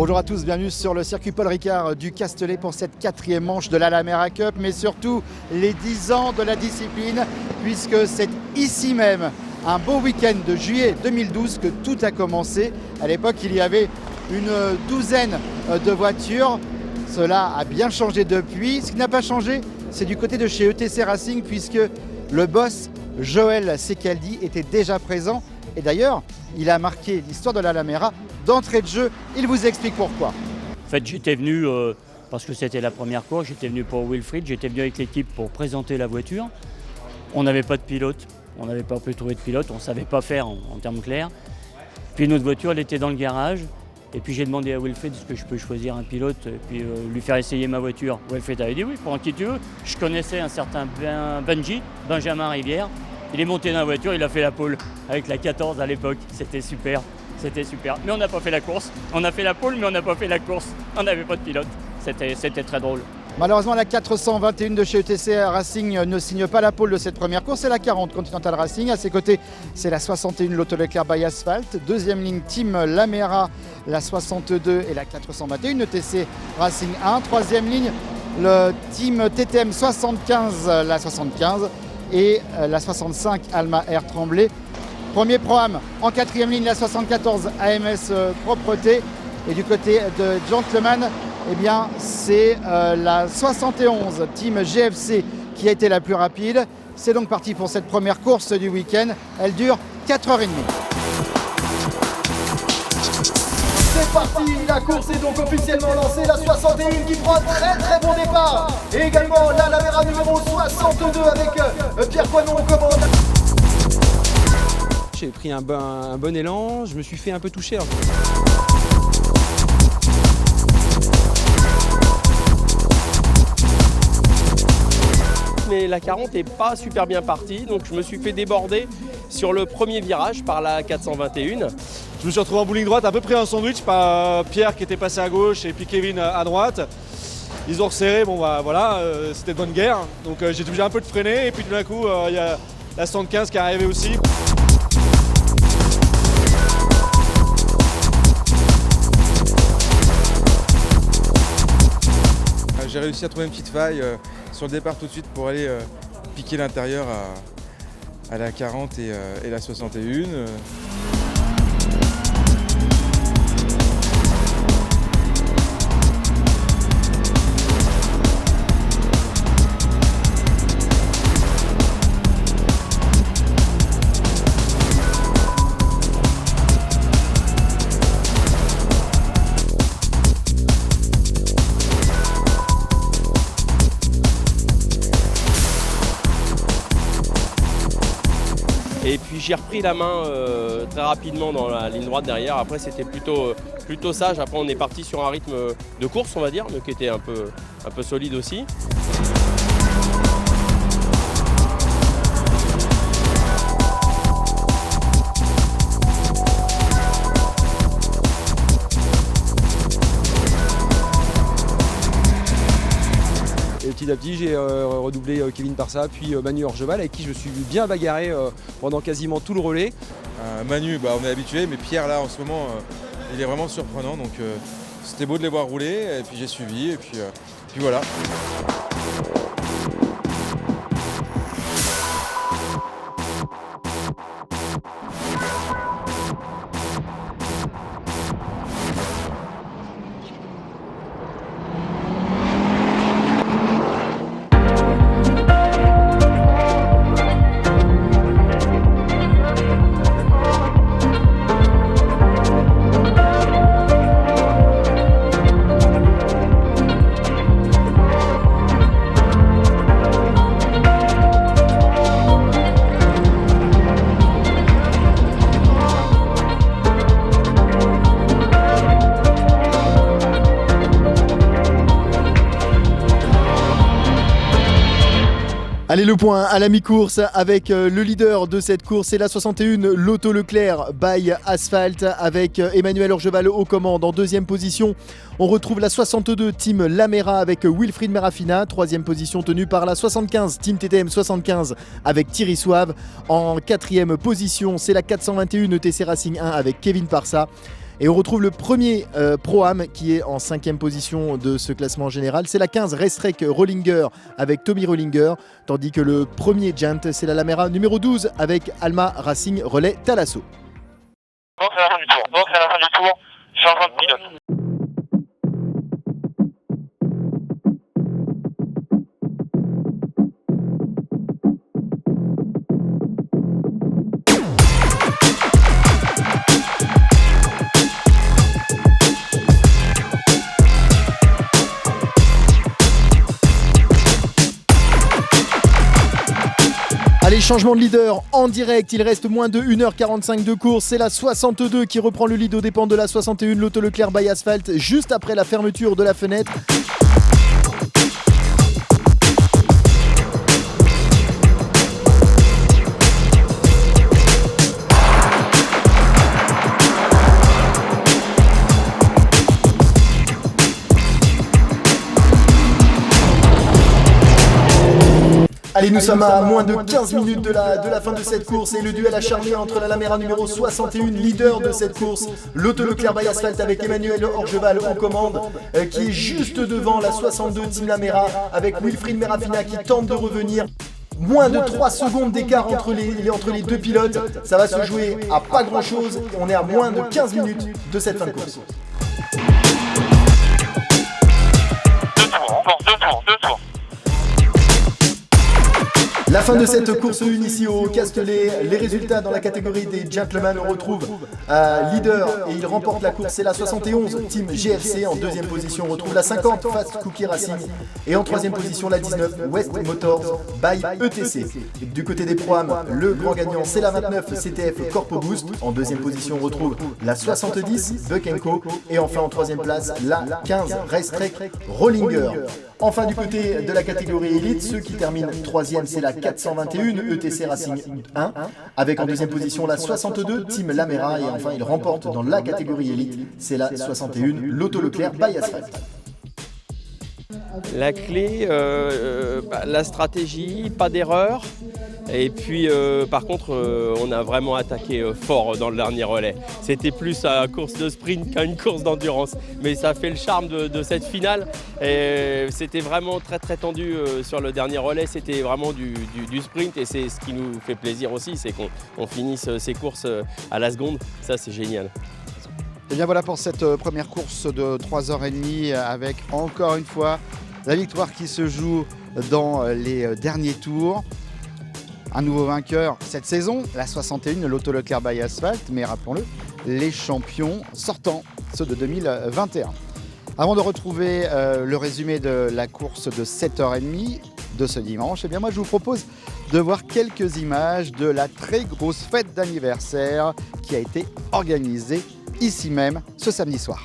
Bonjour à tous, bienvenue sur le circuit Paul Ricard du Castellet pour cette 4e manche de la Lamera Cup, mais surtout les 10 ans de la discipline, puisque c'est ici même, un beau week-end de juillet 2012 que tout a commencé. À l'époque, il y avait une douzaine de voitures. Cela a bien changé depuis. Ce qui n'a pas changé, c'est du côté de chez ETC Racing, puisque le boss Joël Secaldi était déjà présent. Et d'ailleurs, il a marqué l'histoire de la Lamera d'entrée de jeu. Il vous explique pourquoi. En fait, j'étais venu parce que c'était la première course. J'étais venu pour Wilfried. J'étais venu avec l'équipe pour présenter la voiture. On n'avait pas de pilote. On n'avait pas pu trouver de pilote. On ne savait pas faire en termes clairs. Puis notre voiture, elle était dans le garage. Et puis j'ai demandé à Wilfried est-ce que je peux choisir un pilote et puis lui faire essayer ma voiture. Wilfried avait dit oui, prends qui tu veux. Je connaissais un certain Benjamin Rivière. Il est monté dans la voiture, il a fait la pole avec la 14 à l'époque. C'était super. Mais on n'a pas fait la course. On a fait la pole, mais on n'a pas fait la course. On n'avait pas de pilote. C'était très drôle. Malheureusement, la 421 de chez ETC Racing ne signe pas la pole de cette première course. C'est la 40 Continental Racing. À ses côtés, c'est la 61 Lotto Leclerc by Asphalt. Deuxième ligne, Team Lamera, la 62 et la 421 ETC Racing 1. Troisième ligne, le Team TTM 75, la 75 et la 65 Alma Air Tremblay. Premier programme en quatrième ligne, la 74 AMS Propreté. Et du côté de Gentleman, eh bien, c'est la 71 Team GFC qui a été la plus rapide. C'est donc parti pour cette première course du week-end. Elle dure 4h30. C'est parti, la course est donc officiellement lancée. La 61 qui prend un très bon départ. Et également la Lamera numéro 62 avec Pierre Coinon aux commandes. J'ai pris un bon élan, je me suis fait un peu toucher. Mais la 40 n'est pas super bien partie, donc je me suis fait déborder sur le premier virage par la 421. Je me suis retrouvé en bowling droite, un peu pris un sandwich par Pierre qui était passé à gauche et puis Kevin à droite. Ils ont resserré, bon bah voilà, c'était de bonne guerre. Donc j'ai été obligé un peu de freiner et puis tout d'un coup il y a la 75 qui est arrivée aussi. J'ai réussi à trouver une petite faille sur le départ tout de suite pour aller piquer l'intérieur à la 40 et la 61. Et puis j'ai repris la main très rapidement dans la ligne droite derrière. Après c'était plutôt sage. Après on est parti sur un rythme de course on va dire, mais qui était un peu solide aussi. Et petit à petit, j'ai redoublé Kevin Parsa, puis Manu Orgeval, avec qui je me suis bien bagarré pendant quasiment tout le relais. Manu, on est habitué, mais Pierre là en ce moment, il est vraiment surprenant. Donc c'était beau de les voir rouler, et puis j'ai suivi, et puis voilà. Allez, le point à la mi-course avec le leader de cette course, c'est la 61 Lotto Leclerc by Asphalt avec Emmanuel Orgeval aux commandes. En deuxième position, on retrouve la 62 Team Lamera avec Wilfried Merafina. Troisième position tenue par la 75 Team TTM 75 avec Thierry Souave. En quatrième position, c'est la 421 ETC Racing 1 avec Kevin Parsa. Et on retrouve le premier Pro-Am qui est en 5e position de ce classement général. C'est la 15 Racetrek Rollinger avec Tommy Rollinger, tandis que le premier Giant, c'est la Lamera numéro 12 avec Alma Racing Relais Talasso. Donc c'est la fin du tour, changement de pilote. Allez, changement de leader en direct, il reste moins de 1h45 de course, c'est la 62 qui reprend le lead aux dépens de la 61, l'Auto Leclerc by Asphalt, juste après la fermeture de la fenêtre. Allez, nous sommes à moins de 15 minutes de la fin de cette course et le duel acharné entre la Lamera numéro 61, leader de cette course, l'Auto Leclerc by Asphalt avec Emmanuel Orgeval aux commandes, qui est juste devant la 62 Team Lamera avec Wilfried Merafina qui tente de revenir. Moins de 3 secondes d'écart entre les deux pilotes, ça va se jouer à pas grand chose, on est à moins de 15 minutes de cette fin de course. Deux tours. La fin de cette course 1 ici au Castellet, les résultats dans la catégorie des gentlemen, on retrouve leader et il remporte la course, c'est la 71 Team GRC, en deuxième position on retrouve la 50 Fast Cookie Racing et en troisième position la 19 West Motors by ETC. Du côté des Pro-Am, le grand gagnant c'est la 29 CTF Corpo Boost, en deuxième position on retrouve la 70 Buck & Co et enfin en troisième place la 15 Racetrek Rollinger. Enfin du côté de la catégorie élite, ceux qui terminent troisième c'est la 421 ETC Racing 1 avec en deuxième position la 62 Team Lamera et enfin il remporte dans la catégorie élite, c'est la 61 l'Auto Leclerc by Asphalt. La clé, la stratégie, pas d'erreur. Et puis par contre, on a vraiment attaqué fort dans le dernier relais. C'était plus une course de sprint qu'une course d'endurance. Mais ça fait le charme de cette finale. Et c'était vraiment très très tendu sur le dernier relais. C'était vraiment du sprint et c'est ce qui nous fait plaisir aussi, c'est qu'on finisse ces courses à la seconde. Ça c'est génial. Et bien voilà pour cette première course de 3h30 avec encore une fois la victoire qui se joue dans les derniers tours. Un nouveau vainqueur cette saison, la 61, l'Auto Leclerc by Asphalt, mais rappelons-le, les champions sortants, ceux de 2021. Avant de retrouver le résumé de la course de 7h30 de ce dimanche, eh bien moi je vous propose de voir quelques images de la très grosse fête d'anniversaire qui a été organisée ici même ce samedi soir.